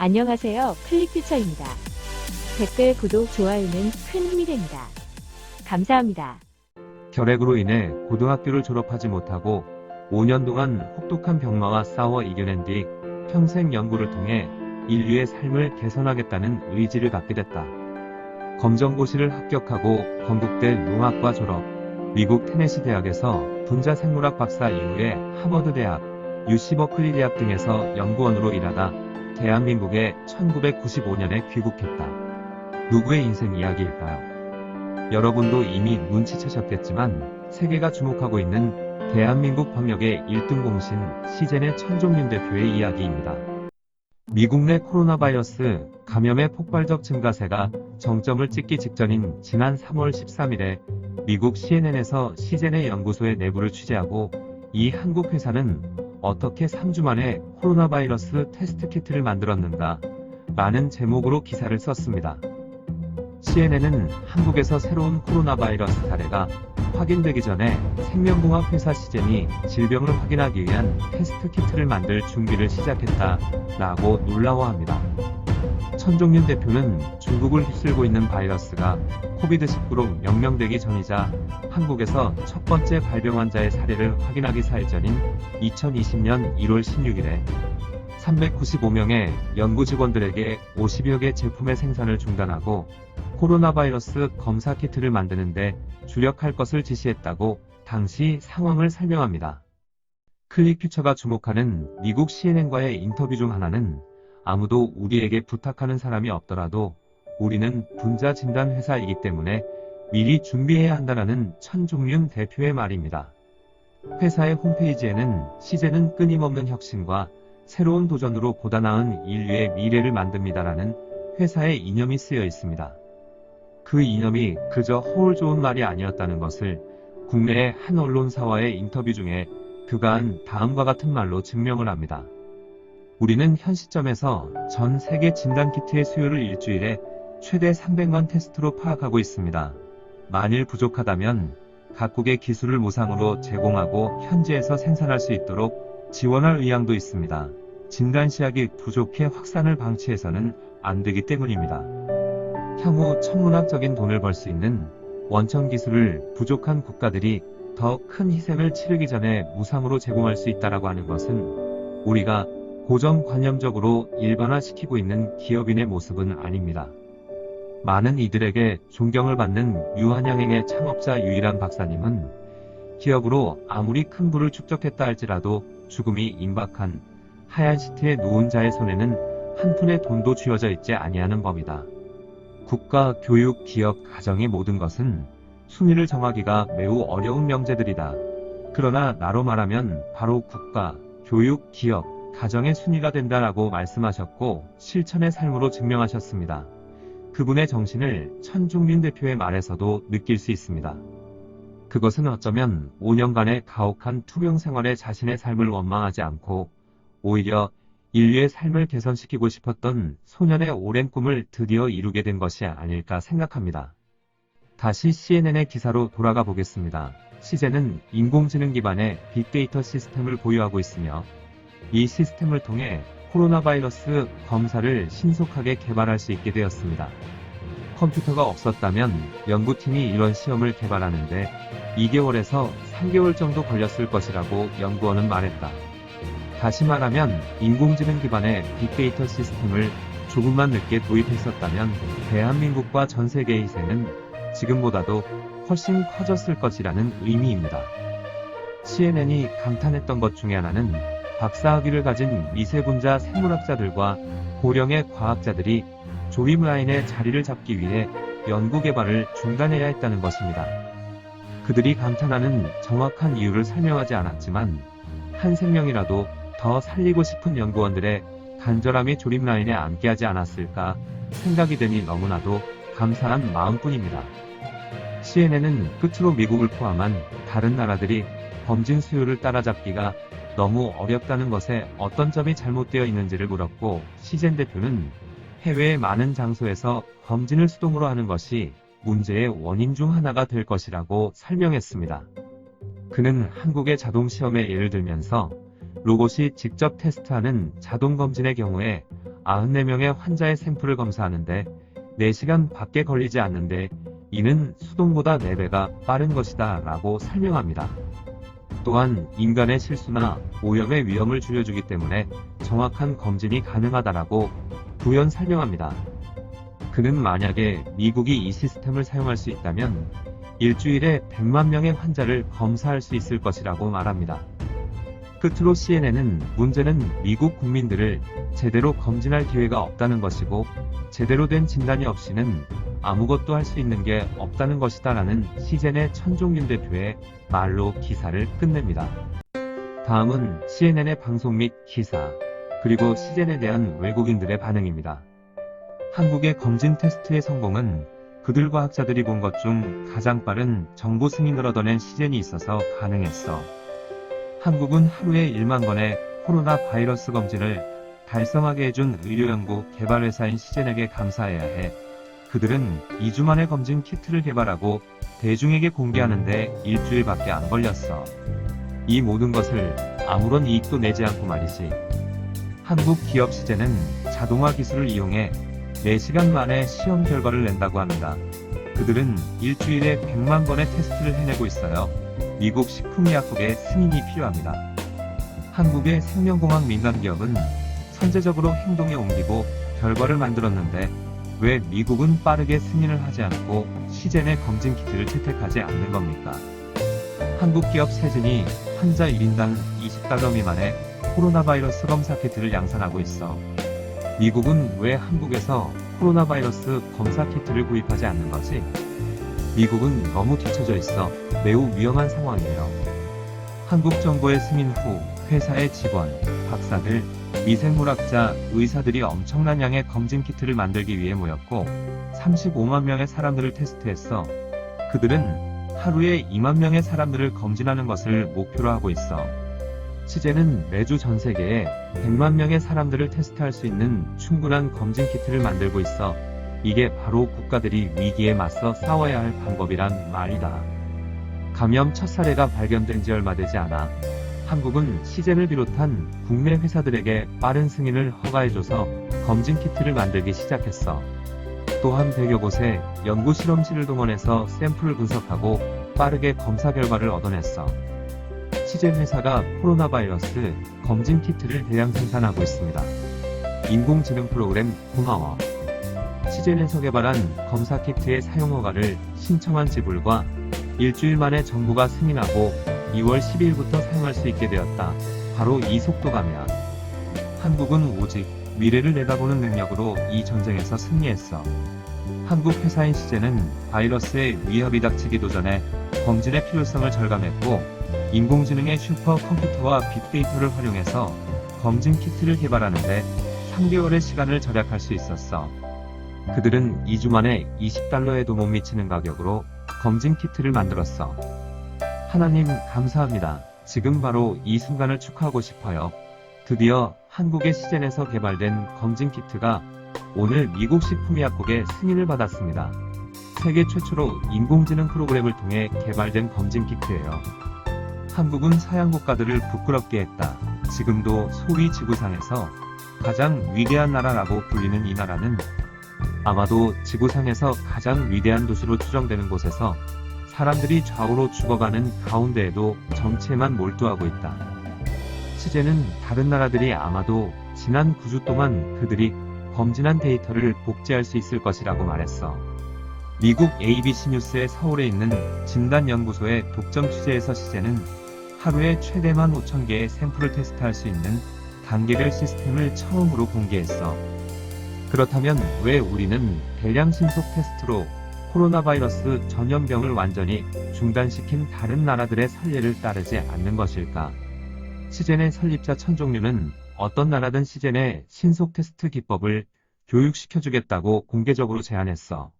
안녕하세요. 클릭퓨처입니다. 댓글, 구독, 좋아요는 큰 힘이 됩니다. 감사합니다. 결핵으로 인해 고등학교를 졸업하지 못하고 5년 동안 혹독한 병마와 싸워 이겨낸 뒤 평생 연구를 통해 인류의 삶을 개선하겠다는 의지를 갖게 됐다. 검정고시를 합격하고 건국대 농학과 졸업, 미국 테네시 대학에서 분자 생물학 박사 이후에 하버드 대학, UC 버클리 대학 등에서 연구원으로 일하다 대한민국에 1995년에 귀국했다. 누구의 인생 이야기일까요? 여러분도 이미 눈치채셨겠지만 세계가 주목하고 있는 대한민국 방역의 1등 공신 시젠의 천종윤 대표의 이야기입니다. 미국 내 코로나 바이러스 감염의 폭발적 증가세가 정점을 찍기 직전인 지난 3월 13일에 미국 CNN에서 시젠의 연구소의 내부를 취재하고 이 한국 회사는 어떻게 3주 만에 코로나 바이러스 테스트 키트를 만들었는가 라는 제목으로 기사를 썼습니다. CNN은 한국에서 새로운 코로나 바이러스 사례가 확인되기 전에 생명공학 회사 시젠이 질병을 확인하기 위한 테스트 키트를 만들 준비를 시작했다라고 놀라워합니다. 천종윤 대표는 중국을 휩쓸고 있는 바이러스가 코비드19로 명명되기 전이자 한국에서 첫 번째 발병 환자의 사례를 확인하기 4일 전인 2020년 1월 16일에 395명의 연구 직원들에게 50여 개 제품의 생산을 중단하고 코로나 바이러스 검사 키트를 만드는데 주력할 것을 지시했다고 당시 상황을 설명합니다. 클릭퓨처가 주목하는 미국 CNN과의 인터뷰 중 하나는 아무도 우리에게 부탁하는 사람이 없더라도 우리는 분자 진단 회사이기 때문에 미리 준비해야 한다는 천종윤 대표의 말입니다. 회사의 홈페이지에는 시젠은 끊임없는 혁신과 새로운 도전으로 보다 나은 인류의 미래를 만듭니다라는 회사의 이념이 쓰여 있습니다. 그 이념이 그저 허울 좋은 말이 아니었다는 것을 국내의 한 언론사와의 인터뷰 중에 그가 한 다음과 같은 말로 증명을 합니다. 우리는 현 시점에서 전 세계 진단키트의 수요를 일주일에 최대 300만 테스트로 파악하고 있습니다. 만일 부족하다면 각국의 기술을 무상으로 제공하고 현지에서 생산할 수 있도록 지원할 의향도 있습니다. 진단시약이 부족해 확산을 방치해서는 안 되기 때문입니다. 향후 천문학적인 돈을 벌 수 있는 원천 기술을 부족한 국가들이 더 큰 희생을 치르기 전에 무상으로 제공할 수 있다라고 하는 것은 우리가 고정관념적으로 일반화시키고 있는 기업인의 모습은 아닙니다. 많은 이들에게 존경을 받는 유한양행의 창업자 유일한 박사님은 기업으로 아무리 큰 부를 축적했다 할지라도 죽음이 임박한 하얀 시트에 누운 자의 손에는 한 푼의 돈도 쥐어져 있지 아니하는 법이다. 국가, 교육, 기업, 가정의 모든 것은 순위를 정하기가 매우 어려운 명제들이다. 그러나 나로 말하면 바로 국가, 교육, 기업, 가정의 순위가 된다라고 말씀하셨고 실천의 삶으로 증명하셨습니다. 그분의 정신을 천종윤 대표의 말에서도 느낄 수 있습니다. 그것은 어쩌면 5년간의 가혹한 투병 생활에 자신의 삶을 원망하지 않고 오히려 인류의 삶을 개선시키고 싶었던 소년의 오랜 꿈을 드디어 이루게 된 것이 아닐까 생각합니다. 다시 CNN의 기사로 돌아가 보겠습니다. 시젠은 인공지능 기반의 빅데이터 시스템을 보유하고 있으며 이 시스템을 통해 코로나 바이러스 검사를 신속하게 개발할 수 있게 되었습니다. 컴퓨터가 없었다면 연구팀이 이런 시험을 개발하는데 2개월에서 3개월 정도 걸렸을 것이라고 연구원은 말했다. 다시 말하면 인공지능 기반의 빅데이터 시스템을 조금만 늦게 도입했었다면 대한민국과 전 세계의 희생은 지금보다도 훨씬 커졌을 것이라는 의미입니다. CNN이 감탄했던 것 중에 하나는 박사학위를 가진 미세분자 생물학자들과 고령의 과학자들이 조립 라인의 자리를 잡기 위해 연구개발을 중단해야 했다는 것입니다. 그들이 감탄하는 정확한 이유를 설명하지 않았지만 한 생명이라도 더 살리고 싶은 연구원들의 간절함이 조립 라인에 앉게 않았을까 생각이 되니 너무나도 감사한 마음뿐입니다. CNN은 끝으로 미국을 포함한 다른 나라들이 검진 수요를 따라잡기가 너무 어렵다는 것에 어떤 점이 잘못되어 있는지를 물었고 시젠 대표는 해외의 많은 장소에서 검진을 수동으로 하는 것이 문제의 원인 중 하나가 될 것이라고 설명했습니다. 그는 한국의 자동시험의 예를 들면서 로봇이 직접 테스트하는 자동검진의 경우에 94명의 환자의 샘플을 검사하는데 4시간 밖에 걸리지 않는데 이는 수동보다 4배가 빠른 것이다 라고 설명합니다. 또한 인간의 실수나 오염의 위험을 줄여주기 때문에 정확한 검진이 가능하다라고 부연 설명합니다. 그는 만약에 미국이 이 시스템을 사용할 수 있다면 일주일에 100만 명의 환자를 검사할 수 있을 것이라고 말합니다. 끝으로 CNN은 문제는 미국 국민들을 제대로 검진할 기회가 없다는 것이고 제대로 된 진단이 없이는 아무것도 할 수 있는 게 없다는 것이다 라는 시젠의 천종윤 대표의 말로 기사를 끝냅니다. 다음은 CNN의 방송 및 기사, 그리고 시젠에 대한 외국인들의 반응입니다. 한국의 검진 테스트의 성공은 그들과 학자들이 본 것 중 가장 빠른 정보 승인을 얻어낸 시젠이 있어서 가능했어. 한국은 하루에 1만 건의 코로나 바이러스 검진을 달성하게 해준 의료연구 개발회사인 시젠에게 감사해야 해. 그들은 2주 만에 검진 키트를 개발하고 대중에게 공개하는데 일주일밖에 안 걸렸어. 이 모든 것을 아무런 이익도 내지 않고 말이지. 한국 기업 시젠은 자동화 기술을 이용해 4시간 만에 시험 결과를 낸다고 합니다. 그들은 일주일에 100만 건의 테스트를 해내고 있어요. 미국 식품의약국의 승인이 필요합니다. 한국의 생명공학 민간 기업은 선제적으로 행동에 옮기고 결과를 만들었는데 왜 미국은 빠르게 승인을 하지 않고 시젠의 검진 키트를 채택하지 않는 겁니까? 한국 기업 세진이 환자 1인당 $20 미만의 코로나 바이러스 검사 키트를 양산하고 있어. 미국은 왜 한국에서 코로나 바이러스 검사 키트를 구입하지 않는 거지? 미국은 너무 뒤처져 있어 매우 위험한 상황이에요. 한국 정부의 승인 후 회사의 직원, 박사들, 미생물학자, 의사들이 엄청난 양의 검진 키트를 만들기 위해 모였고 35만 명의 사람들을 테스트했어. 그들은 하루에 2만 명의 사람들을 검진하는 것을 목표로 하고 있어. 시젠은 매주 전 세계에 100만 명의 사람들을 테스트할 수 있는 충분한 검진 키트를 만들고 있어. 이게 바로 국가들이 위기에 맞서 싸워야 할 방법이란 말이다. 감염 첫 사례가 발견된 지 얼마 되지 않아 한국은 시젠을 비롯한 국내 회사들에게 빠른 승인을 허가해줘서 검진 키트를 만들기 시작했어. 또한 100여 곳의 연구 실험실을 동원해서 샘플을 분석하고 빠르게 검사 결과를 얻어냈어. 시젠 회사가 코로나 바이러스 검진 키트를 대량 생산하고 있습니다. 인공지능 프로그램 고마워. 시젠에서 개발한 검사 키트의 사용 허가를 신청한 지불과 일주일 만에 정부가 승인하고 2월 12일부터 사용할 수 있게 되었다. 바로 이 속도감이야. 한국은 오직 미래를 내다보는 능력으로 이 전쟁에서 승리했어. 한국 회사인 시젠은 바이러스의 위협이 닥치기도 전에 검진의 필요성을 절감했고 인공지능의 슈퍼컴퓨터와 빅데이터를 활용해서 검진 키트를 개발하는데 3개월의 시간을 절약할 수 있었어. 그들은 2주 만에 $20에도 못 미치는 가격으로 검진 키트를 만들었어. 하나님 감사합니다. 지금 바로 이 순간을 축하하고 싶어요. 드디어 한국의 시젠에서 개발된 검진 키트가 오늘 미국 식품의약국의 승인을 받았습니다. 세계 최초로 인공지능 프로그램을 통해 개발된 검진 키트예요. 한국은 서양 국가들을 부끄럽게 했다. 지금도 소위 지구상에서 가장 위대한 나라라고 불리는 이 나라는 아마도 지구상에서 가장 위대한 도시로 추정되는 곳에서 사람들이 좌우로 죽어가는 가운데에도 정체만 몰두하고 있다. 시젠은 다른 나라들이 아마도 지난 9주 동안 그들이 검진한 데이터를 복제할 수 있을 것이라고 말했어. 미국 ABC 뉴스의 서울에 있는 진단연구소의 독점 취재에서 시젠은 하루에 최대 15,000개의 샘플을 테스트할 수 있는 단계별 시스템을 처음으로 공개했어. 그렇다면 왜 우리는 대량 신속 테스트로 코로나 바이러스 전염병을 완전히 중단시킨 다른 나라들의 선례를 따르지 않는 것일까? 시젠의 설립자 천종류는 어떤 나라든 시젠의 신속 테스트 기법을 교육시켜주겠다고 공개적으로 제안했어.